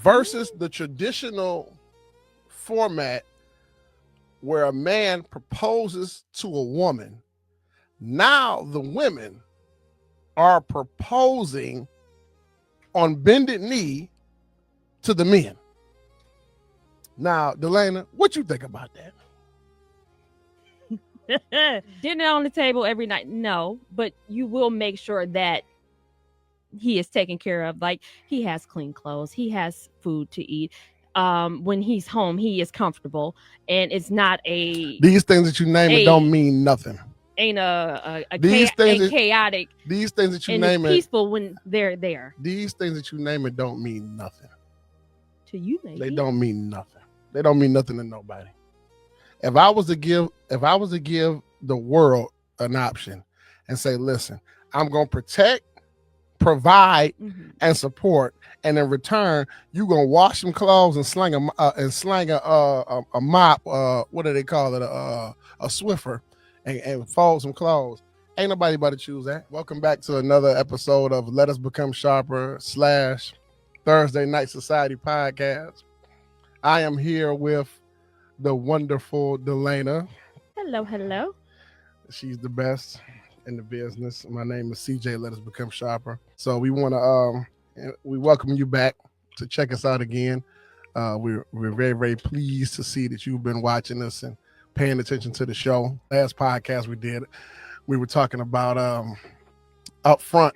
versus the traditional format where a man proposes to a woman. Now the women are proposing on bended knee to the men. Now, Delana, what you think about that? Dinner on the table every night? No, but you will make sure that he is taken care of. Like, he has clean clothes, he has food to eat. When he's home, he is comfortable, and it's not these things that you name it don't mean nothing. Ain't chaotic. These things that you and name it's peaceful when they're there. These things that you name it don't mean nothing. To you, maybe. They don't mean nothing. They don't mean nothing to nobody. If I was to give the world an option and say, listen, I'm gonna protect, provide, and support, and in return, you gonna wash some clothes and slang a mop. What do they call it? A Swiffer, and fold some clothes. Ain't nobody about to choose that. Welcome back to another episode of Let Us Become Sharper / Thursday Night Society podcast. I am here with the wonderful Delana. Hello. She's the best in the business. My name is CJ. Let Us Become Sharper. So we want to we welcome you back to check us out again. We're very, very pleased to see that you've been watching us and paying attention to the show. Last podcast we did, we were talking about Upfront.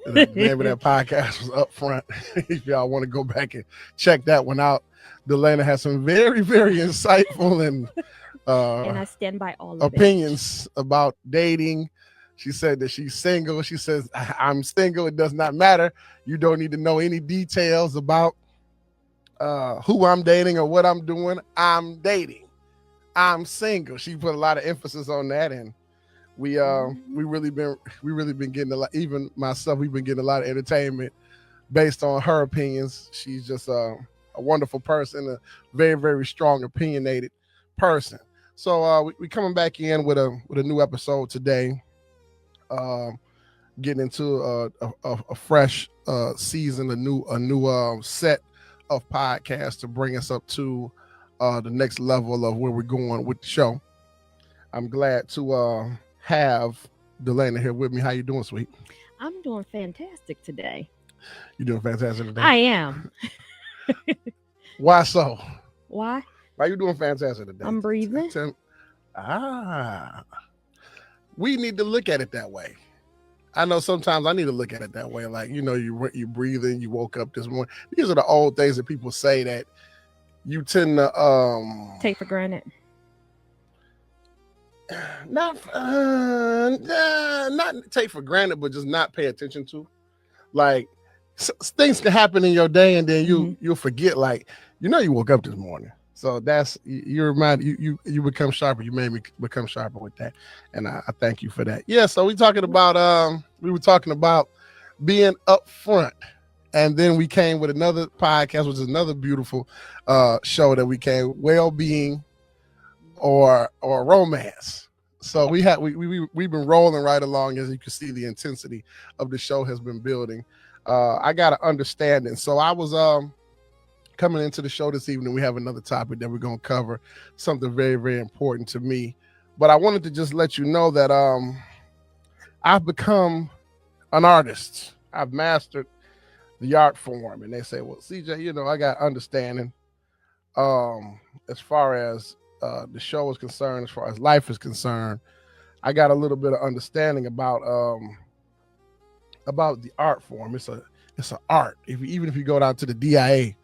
The name of that podcast was Upfront. If y'all want to go back and check that one out, Delana has some very, very insightful and I stand by all of opinions about dating. She said that she's single. She says, I'm single. It does not matter. You don't need to know any details about who I'm dating or what I'm doing. I'm dating. I'm single. She put a lot of emphasis on that, and we really been getting a lot. Even myself, we've been getting a lot of entertainment based on her opinions. She's just a wonderful person, a very, very strong, opinionated person. So we coming back in with a new episode today. Getting into a fresh season, a new set of podcasts to bring us up to the next level of where we're going with the show. I'm glad to have Delana here with me. How you doing, sweet? I'm doing fantastic today. You doing fantastic today? I am. Why so? Why you doing fantastic today? I'm breathing. We need to look at it that way. I know sometimes I need to look at it that way. Like, you know, you breathing, you woke up this morning. These are the old things that people say that you tend to take for granted. Not take for granted, but just not pay attention to. Like, things can happen in your day, and then you'll forget. Like, you know, you woke up this morning. So that's you become sharper. You made me become sharper with that, and I thank you for that. Yeah. So we were talking about being upfront, and then we came with another podcast, which is another beautiful show that we came, well-being or romance. So we've been rolling right along. As you can see, the intensity of the show has been building. I got an understanding. So I was coming into the show this evening. We have another topic that we're going to cover, something very, very important to me. But I wanted to just let you know that I've become an artist. I've mastered the art form. And they say, well, CJ, you know, I got understanding as far as the show is concerned, as far as life is concerned. I got a little bit of understanding about the art form. It's an art. Even if you go down to the DIA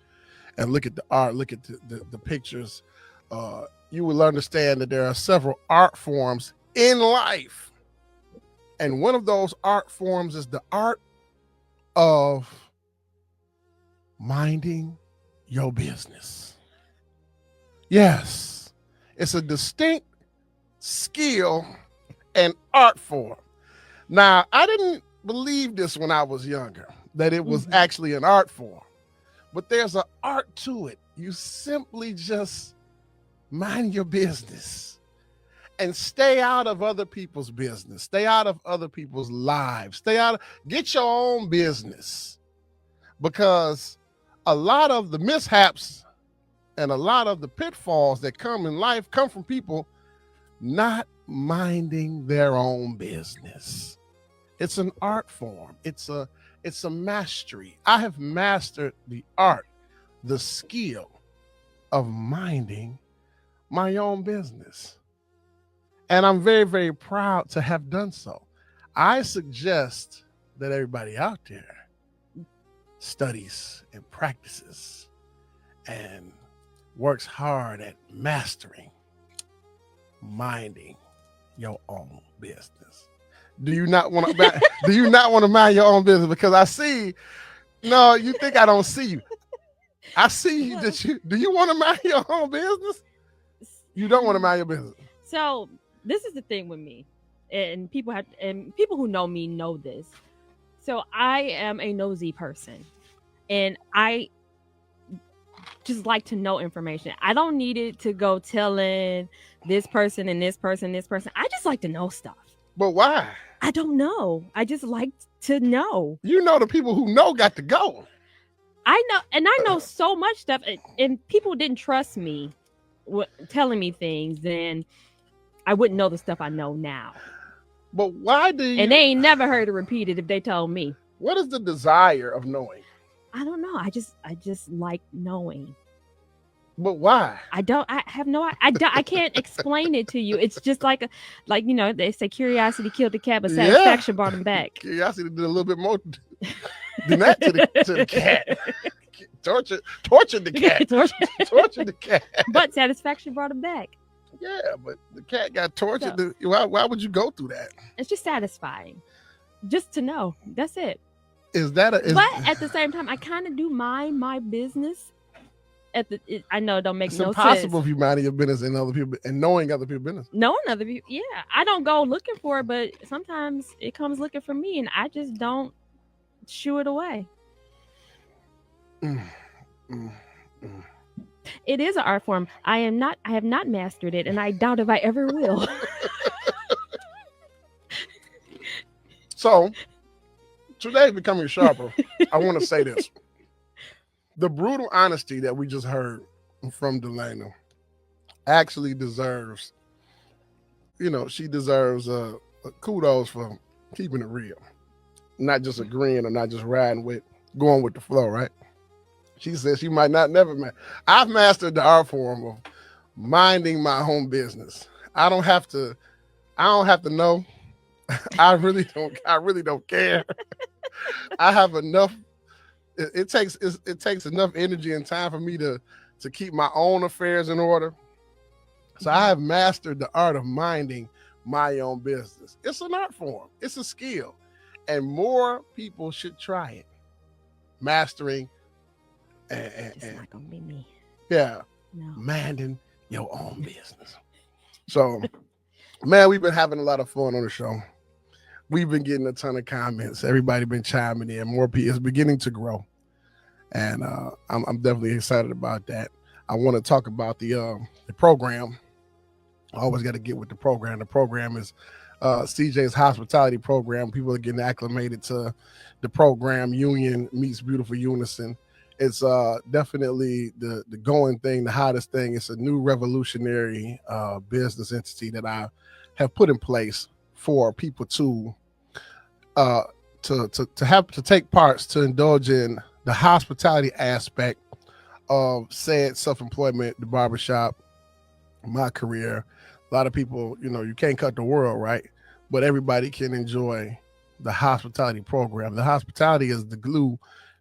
and look at the art, look at the pictures, you will understand that there are several art forms in life. And one of those art forms is the art of minding your business. Yes, it's a distinct skill and art form. Now, I didn't believe this when I was younger, that it was actually an art form. But there's an art to it. You simply just mind your business and stay out of other people's business. Stay out of other people's lives. Get your own business. Because a lot of the mishaps and a lot of the pitfalls that come in life come from people not minding their own business. It's an art form. It's a mastery. I have mastered the art, the skill of minding my own business. And I'm very, very proud to have done so. I suggest that everybody out there studies and practices and works hard at mastering minding your own business. Do you not want to do you not want to mind your own business? Because I see, no, you think I don't see you. I see you that you do you want to mind your own business? You don't want to mind your business. So this is the thing with me, and people who know me know this. So I am a nosy person, and I just like to know information. I don't need it to go telling this person and this person and this person. I just like to know stuff. But why? I don't know. I just like to know. You know, the people who know got to go. I know, and I know so much stuff, and people didn't trust me telling me things, then I wouldn't know the stuff I know now. But why do you? And they ain't never heard it repeated if they told me. What is the desire of knowing? I don't know. I just like knowing. But why? I have no. I can't explain it to you. It's just like they say curiosity killed the cat, but satisfaction brought him back. Curiosity did a little bit more than that to the cat. Tortured the cat. Tortured the cat. But satisfaction brought him back. Yeah, but the cat got tortured. So, why would you go through that? It's just satisfying, just to know. That's it. But at the same time, I kind of do mind my business. I know it don't make no sense. It's impossible if you mind your business and other people and knowing other people's business. Knowing other people, yeah. I don't go looking for it, but sometimes it comes looking for me, and I just don't shoo it away. It is an art form. I have not mastered it, and I doubt if I ever will. So, today, becoming sharper, I want to say this. The brutal honesty that we just heard from Delana actually deserves, she deserves kudos for keeping it real. Not just agreeing or not just going with the flow, right? She said she might not never I've mastered the art form of minding my own business. I don't have to know. I really don't care. I have enough. It takes enough energy and time for me to keep my own affairs in order. So I have mastered the art of minding my own business. It's an art form. It's a skill. And more people should try it. Mastering it's not gonna be me. Yeah. No. Minding your own business. So, man, we've been having a lot of fun on the show. We've been getting a ton of comments. Everybody been chiming in. More people. It's beginning to grow. And I'm definitely excited about that. I want to talk about the program. I always got to get with the program. The program is CJ's hospitality program. People are getting acclimated to the program. Union meets beautiful unison. It's definitely the going thing, the hottest thing. It's a new revolutionary business entity that I have put in place for people to take parts, to indulge in the hospitality aspect of said self-employment, the barbershop, my career. A lot of people, you can't cut the world, right? But everybody can enjoy the hospitality program. The hospitality is the glue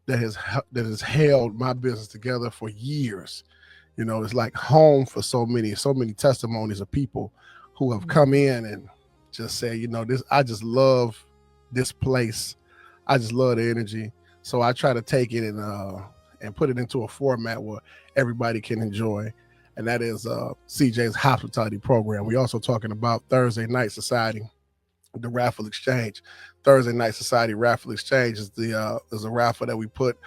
that has held my business together for years. It's like home for so many testimonies of people who have come in and just say, I just love this place. I just love the energy. So I try to take it and put it into a format where everybody can enjoy. And that is CJ's hospitality program. We're also talking about Thursday Night Society, the raffle exchange. Thursday Night Society raffle exchange is is a raffle that we put.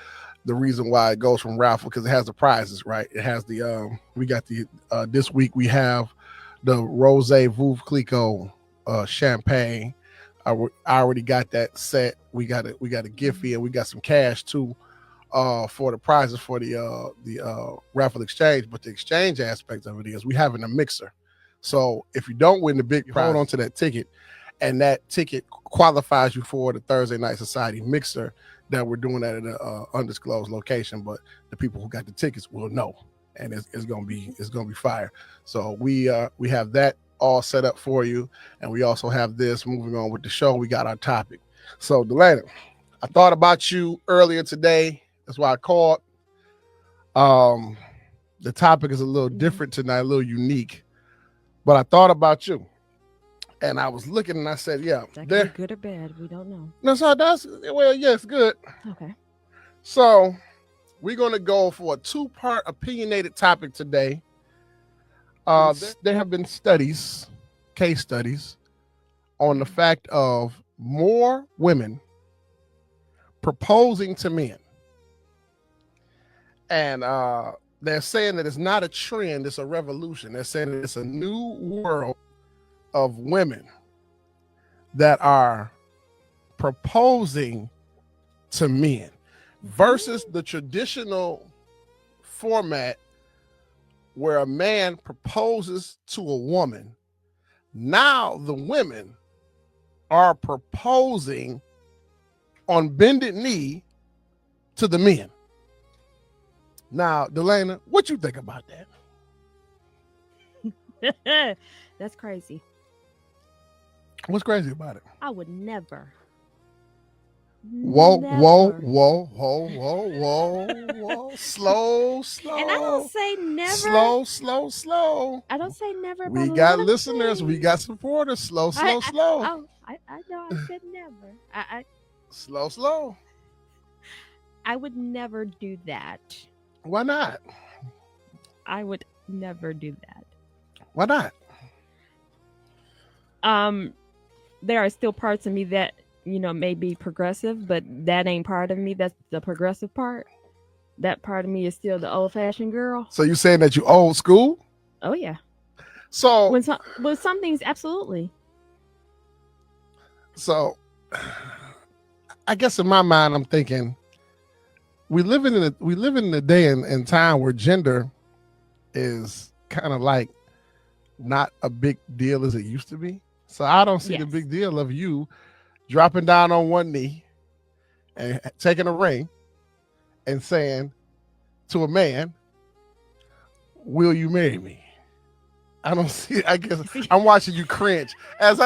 The reason why it goes from raffle, because it has the prizes, right? It has we got this week we have the Rose Veuve Clicquot champagne. I already got that set. We got a Giphy, and we got some cash too. for the prizes for the raffle exchange, but the exchange aspect of it is we having a mixer. So if you don't win the big prize, hold on to that ticket, and that ticket qualifies you for the Thursday Night Society mixer that we're doing at an undisclosed location. But the people who got the tickets will know, and it's gonna be fire. So we have that all set up for you, and we also have this. Moving on with the show, we got our topic. So Delana, I thought about you earlier today. That's why I called. The topic is a little different tonight, a little unique. But I thought about you, and I was looking, and I said, "Yeah, that could be good or bad. We don't know." No, so that's yes, good. Okay. So we're gonna go for a 2-part opinionated topic today. There have been case studies, on the fact of more women proposing to men, and they're saying that it's not a trend, it's a revolution. They're saying that it's a new world of women that are proposing to men versus the traditional format where a man proposes to a woman. Now the women are proposing on bended knee to the men. Now, Delana, what you think about that? That's crazy. What's crazy about it? I would never. Whoa. Slow. And I don't say never. Slow. I don't say never. We got listeners. We got supporters. Slow. Oh, I know. I said never. Slow. I would never do that. Why not? I would never do that. Why not? There are still parts of me that, may be progressive, but that ain't part of me. That's the progressive part. That part of me is still the old-fashioned girl. So you saying that you old school? Oh yeah. So with some things, absolutely. So I guess in my mind, I'm thinking we live in a day and time where gender is kind of like not a big deal as it used to be. So I don't see the big deal of you dropping down on one knee and taking a ring and saying to a man, "Will you marry me?" I don't see. I guess I'm watching you cringe as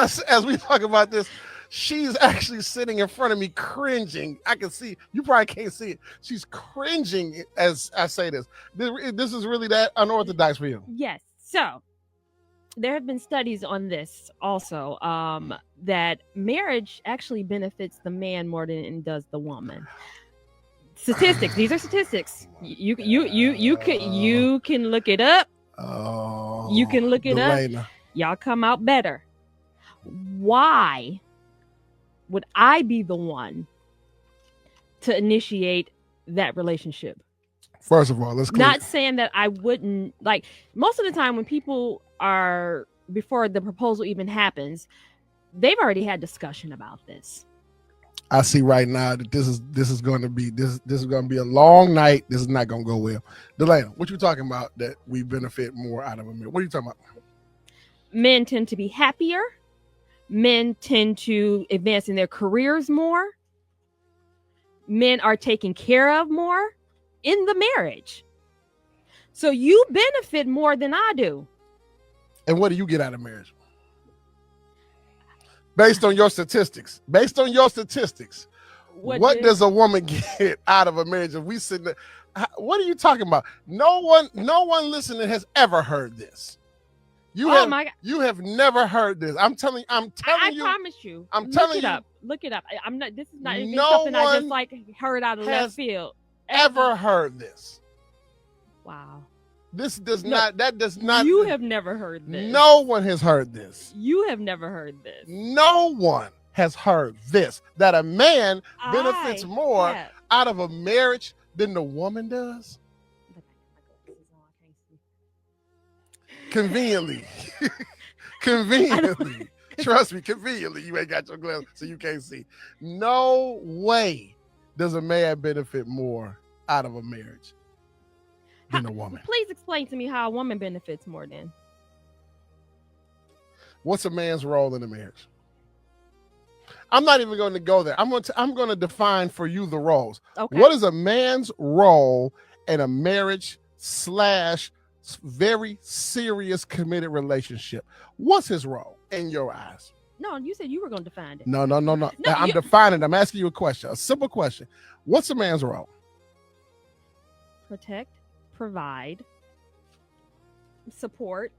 we talk about this. She's actually sitting in front of me cringing. I can see. You probably can't see it. She's cringing as I say this. This is really that unorthodox for you. Yes. So there have been studies on this also, that marriage actually benefits the man more than it does the woman. Statistics. These are statistics. You can look it up. Oh, you can look it up. Y'all come out better. Why would I be the one to initiate that relationship? First of all, let's clear. Not saying that I wouldn't. Like, most of the time when people are, before the proposal even happens, they've already had discussion about this. I see right now that this is going to be a long night. This is not going to go well. Delana, what you talking about that we benefit more out of a man? What are you talking about? Men tend to be happier. Men tend to advance in their careers more. Men are taken care of more in the marriage. So you benefit more than I do. And what do you get out of marriage? Based on your statistics. What does a woman get out of a marriage? If we sit there, what are you talking about? No one listening has ever heard this. You have never heard this. I'm telling you. I promise you. I'm telling you. Look it up. I'm not. This is not something I just heard out of left field. Ever heard this? Wow. This does not. That does not. You have never heard this. No one has heard this. You have never heard this. No one has heard this. That a man benefits more out of a marriage than the woman does. Conveniently. Trust me, conveniently. You ain't got your glasses, so you can't see. No way does a man benefit more out of a marriage than a woman. Please explain to me how a woman benefits more then. What's a man's role in a marriage? I'm not even going to go there. I'm going to define for you the roles. Okay. What is a man's role in a marriage / very serious committed relationship? What's his role in your eyes? No, you said you were going to define it. No. I'm defining. I'm asking you a question, a simple question. What's a man's role? Protect, provide, support.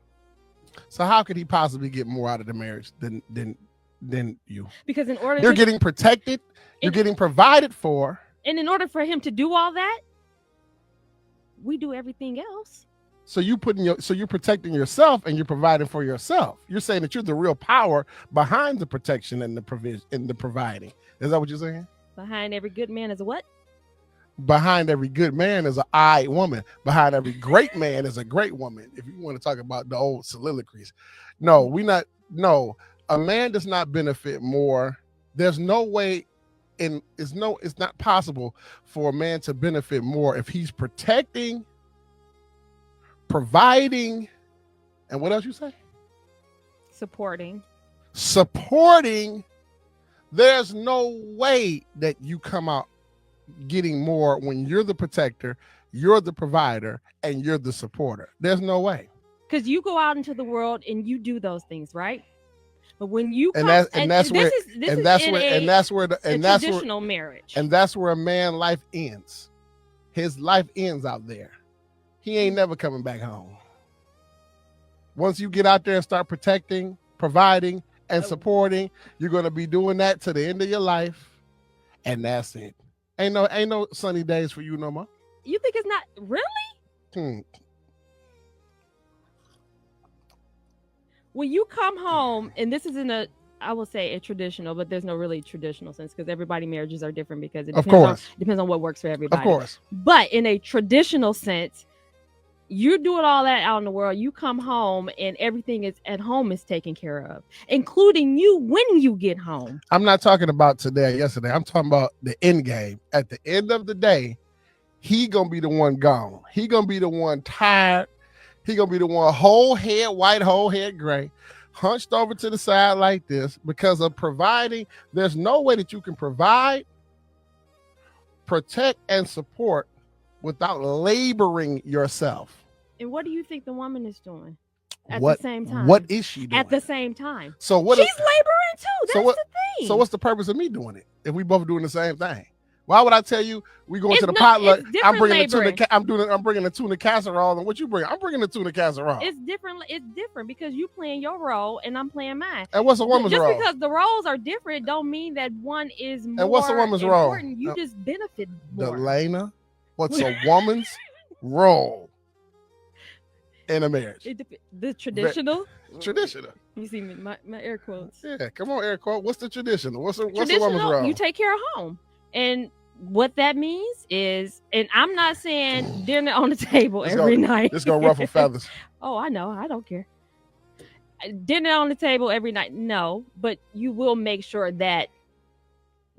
So how could he possibly get more out of the marriage than you? Because in order you're getting protected, you're getting provided for. And in order for him to do all that, we do everything else. So you're protecting yourself and you're providing for yourself. You're saying that you're the real power behind the protection and the provision and the providing. Is that what you're saying? Behind every good man is a what? Behind every good man is an I woman. Behind every great man is a great woman. If you want to talk about the old soliloquies. No, a man does not benefit more. There's no way it's not possible for a man to benefit more if he's protecting, providing, and what else you say? Supporting. There's no way that you come out getting more when you're the protector, you're the provider, and you're the supporter. There's no way. Because you go out into the world and you do those things, right? But when you come, that's where traditional marriage, and that's where a man's life ends. His life ends out there. He ain't never coming back home. Once you get out there and start protecting, providing, and supporting, you're gonna be doing that to the end of your life, and that's it. Ain't no sunny days for you no more. You think it's not really? When you come home, and this isn't I will say a traditional, but there's no really traditional sense because everybody marriages are different because it depends on what works for everybody. Of course. But in a traditional sense, you're doing all that out in the world. You come home and everything is at home is taken care of, including you when you get home. I'm not talking about today or yesterday. I'm talking about the end game. At the end of the day, he gonna be the one gone. He gonna be the one tired. He gonna be the one whole head white, whole head gray, hunched over to the side like this because of providing. There's no way that you can provide, protect, and support without laboring yourself. And what do you think the woman is doing at the same time? What is she doing? At the same time. So what? She's laboring too. That's the thing. So what's the purpose of me doing it if we both doing the same thing? Why would I tell you we going to the potluck? I'm bringing the tuna. I'm bringing the tuna casserole, and what you bring? I'm bringing the tuna casserole. It's different. It's different because you playing your role and I'm playing mine. And what's a woman's role? Just because the roles are different, don't mean that one is more. And what's a woman's important. role? You just benefit more. Delana, what's a woman's role in a marriage? The traditional. Traditional. You see me, my air quotes. Yeah, come on, air quote. What's the traditional? What's a woman's role? You take care of home. And what that means is, and I'm not saying dinner on the table every night. It's gonna ruffle feathers. Oh, I know. I don't care. Dinner on the table every night. No, but you will make sure that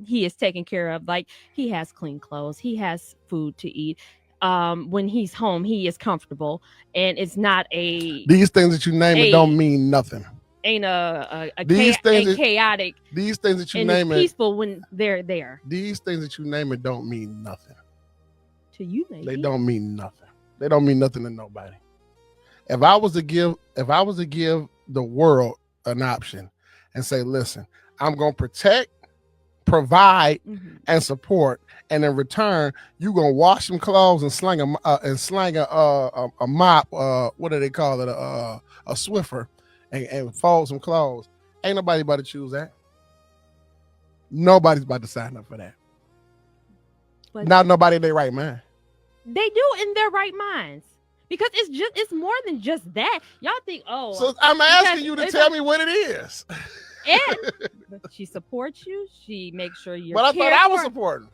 he is taken care of. Like he has clean clothes. He has food to eat. When he's home, he is comfortable, and it's not these things that you name it don't mean nothing. Ain't a chaotic. These things that you and name it's peaceful when they're there. These things that you name it don't mean nothing. To you, maybe. They don't mean nothing. They don't mean nothing to nobody. If I was to give the world an option and say, listen, I'm gonna protect, provide, and support, and in return, you gonna wash some clothes and slang a mop. What do they call it? A Swiffer. And fold some clothes. Ain't nobody about to choose that. Nobody's about to sign up for that. But not nobody in their right mind. They do in their right minds. Because it's more than just that. Y'all think, so I'm asking you to tell me what it is. And she supports you. She makes sure you're. But I thought I was supporting.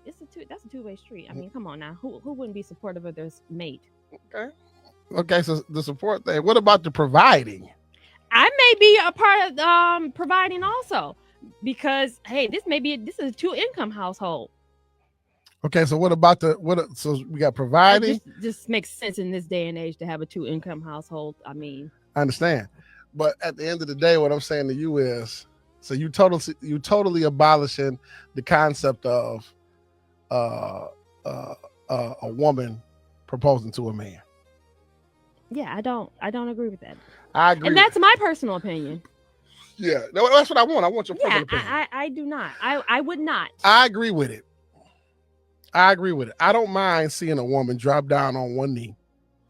That's a two-way street. I mean, come on now. Who wouldn't be supportive of their mate? Okay, so the support thing. What about the providing? I may be a part of providing also, because hey, this is a 2-income household. Okay, so what about so we got It providing. just makes sense in this day and age to have a 2-income household. I mean, I understand. But at the end of the day, what I'm saying to you is, so you totally abolishing the concept of uh, a woman proposing to a man. yeah, I don't agree with that. I agree. And that's my personal opinion. Yeah, that's what I want. I want your Yeah, personal opinion. I do not. I would not. I agree with it. I don't mind seeing a woman drop down on one knee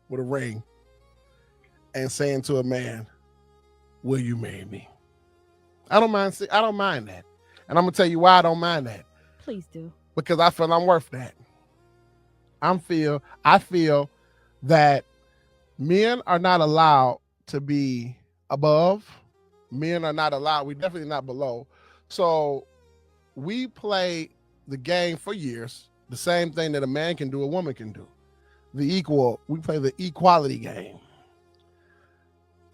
with a ring and saying to a man, "Will you marry me?" I don't mind that. And I'm gonna tell you why I don't mind that. Please do. Because I feel I'm worth that. I feel that men are not allowed to be above. Men are not allowed. We're definitely not below. So we play the game for years. The same thing that a man can do, a woman can do. We play the equality game.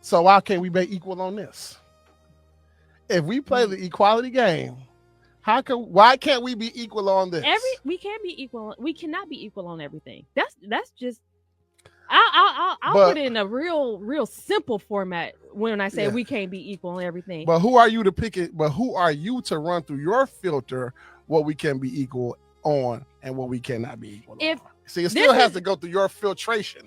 So why can't we be equal on this? If we play the equality game, why can't we be equal on this? We can't be equal. We cannot be equal on everything. That's just. I'll put it in a real simple format when I say we can't be equal on everything. But who are you to pick it? But who are you to run through your filter what we can be equal on and what we cannot be equal on? See, it still has to go through your filtration.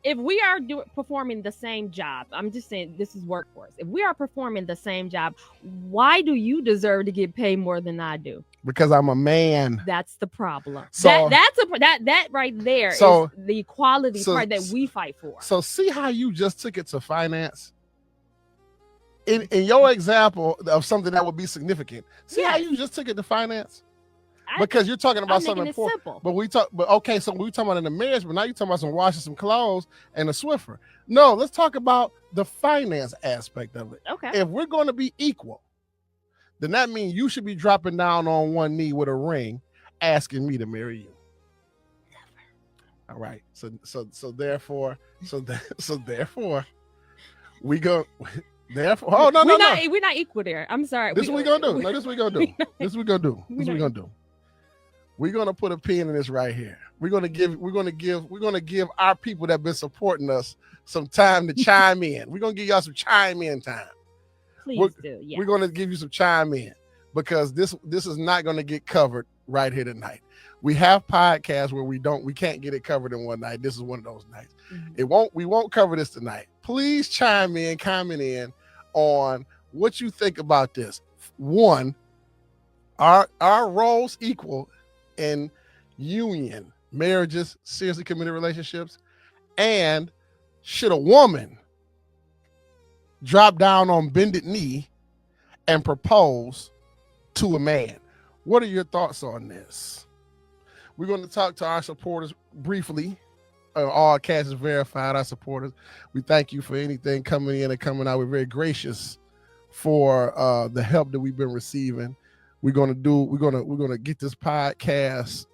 If we are performing the same job, I'm just saying this is workforce. If we are performing the same job, why do you deserve to get paid more than I do? Because I'm a man. That's the problem. So, that right there is the equality part that we fight for. So see how you just took it to finance? In your example of something that would be significant. See how you just took it to finance? Because you're talking about something important. But so we talking about in the marriage, but now you're talking about some washing some clothes and a Swiffer. No, let's talk about the finance aspect of it. Okay. If we're going to be equal, then that means you should be dropping down on one knee with a ring, asking me to marry you. Never. All right. So therefore, we go. Therefore, oh no, we're not equal there. I'm sorry. This is what we're gonna do. No, this is what we're gonna do. This is what we're gonna do. We're gonna put a pin in this right here. We're gonna give our people that have been supporting us some time to chime in. We're gonna give y'all some chime in time. Please do. Yeah. We're gonna give you some chime in because this is not gonna get covered right here tonight. We have podcasts where we can't get it covered in one night. This is one of those nights. Mm-hmm. We won't cover this tonight. Please chime in, comment in on what you think about this. One, are roles equal in union, marriages, seriously committed relationships? And should a woman drop down on bended knee and propose to a man? What are your thoughts on this? We're going to talk to our supporters briefly. All cash is verified. Our supporters, we thank you for anything coming in and coming out. We're very gracious for the help that we've been receiving. We're gonna get this podcast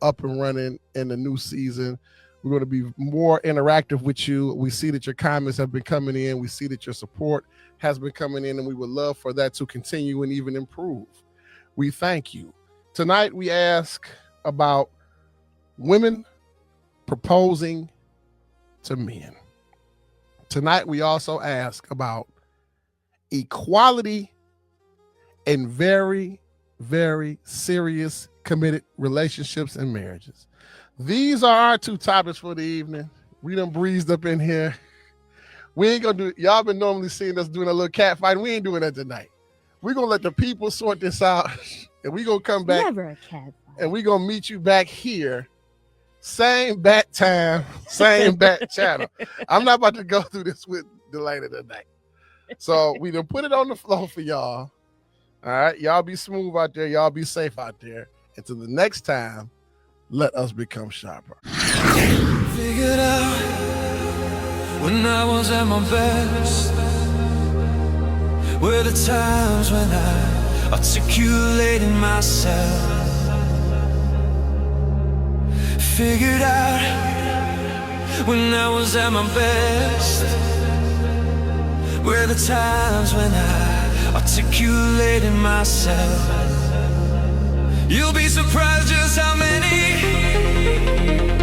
up and running in the new season. We're going to be more interactive with you. We see that your comments have been coming in. We see that your support has been coming in, and we would love for that to continue and even improve. We thank you. Tonight we ask about women proposing to men. Tonight we also ask about equality in very, very serious committed relationships and marriages. These are our two topics for the evening. We done breezed up in here. We ain't gonna do, y'all been normally seeing us doing a little cat fight. We ain't doing that tonight. We're gonna let the people sort this out, and we gonna come back. Never a cat fight. And we gonna meet you back here. Same bat time, same bat channel. I'm not about to go through this with the later tonight. So we done put it on the floor for y'all. All right, y'all be smooth out there. Y'all be safe out there. Until the next time, let us become sharper. Figured out when I was at my best, were the times when I articulated myself. Figured out when I was at my best, were the times when I articulated myself. You'll be surprised just how many